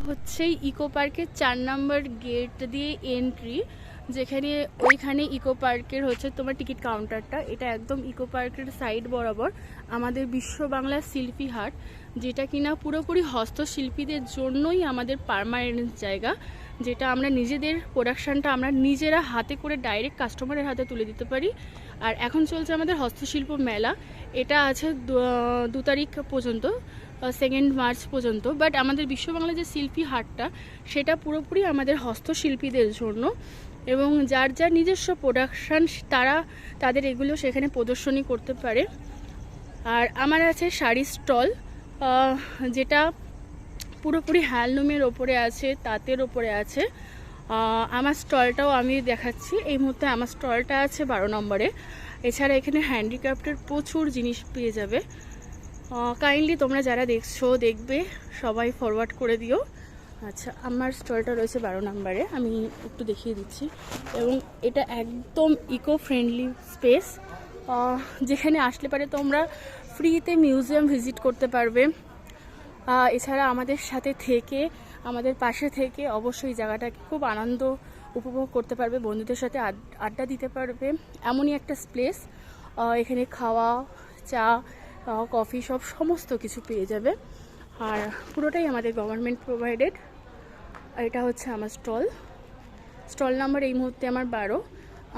হচ্ছে ইকো পার্কের 4 নম্বর গেট দিয়ে এন্ট্রি, যেখানে ওইখানে ইকো পার্কের হচ্ছে তোমার টিকিট কাউন্টারটা। এটা একদম ইকো পার্কের সাইড বরাবর আমাদের বিশ্ব বাংলা শিল্পী হাট, যেটা কিনা পুরোপুরি হস্তশিল্পীদের জন্যই আমাদের পার্মানেন্ট জায়গা, যেটা আমরা নিজেদের প্রোডাকশানটা আমরা নিজেরা হাতে করে ডাইরেক্ট কাস্টমারের হাতে তুলে দিতে পারি। আর এখন চলছে আমাদের হস্তশিল্প মেলা, এটা আছে 2 তারিখ পর্যন্ত, 2 মার্চ পর্যন্ত। বাট আমাদের বিশ্ববাংলা যে শিল্পী হাটটা সেটা পুরোপুরি আমাদের হস্তশিল্পীদের জন্য, এবং যার যার নিজস্ব প্রোডাকশান তারা তাদের এগুলো সেখানে প্রদর্শনী করতে পারে। আর আমার আছে শাড়ির স্টল, যেটা পুরোপুরি হ্যান্ডলুমের ওপরে আছে, তাঁতের ওপরে আছে। আমার স্টলটাও আমি দেখাচ্ছি। এই মুহূর্তে আমার স্টলটা আছে 12 নম্বরে। এছাড়া এখানে হ্যান্ডিক্রাফটের প্রচুর জিনিস পেয়ে যাবে। কাইন্ডলি তোমরা যারা দেখবে সবাই ফরওয়ার্ড করে দিও। আচ্ছা, আমার স্টলটা রয়েছে 12 নম্বরে, আমি একটু দেখিয়ে দিচ্ছি। এবং এটা একদম ইকো ফ্রেন্ডলি স্পেস, যেখানে আসলে পারে তোমরা ফ্রিতে মিউজিয়াম ভিজিট করতে পারবে। এছাড়া আমাদের সাথে থেকে, আমাদের পাশে থেকে অবশ্যই জায়গাটাকে খুব আনন্দ উপভোগ করতে পারবে, বন্ধুদের সাথে আড্ডা দিতে পারবে। এমনই একটা প্লেস, এখানে খাওয়া, চা, কফি সব সমস্ত কিছু পেয়ে যাবে। আর পুরোটাই আমাদের গভর্নমেন্ট প্রোভাইডেড। এটা হচ্ছে আমার স্টল নাম্বার এই মুহূর্তে আমার 12।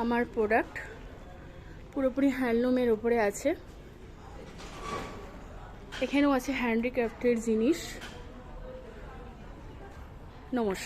আমার প্রোডাক্ট পুরোপুরি হ্যান্ডলুমের ওপরে আছে। এখানেও আছে হ্যান্ডিক্রাফটের জিনিস। নমস্কার।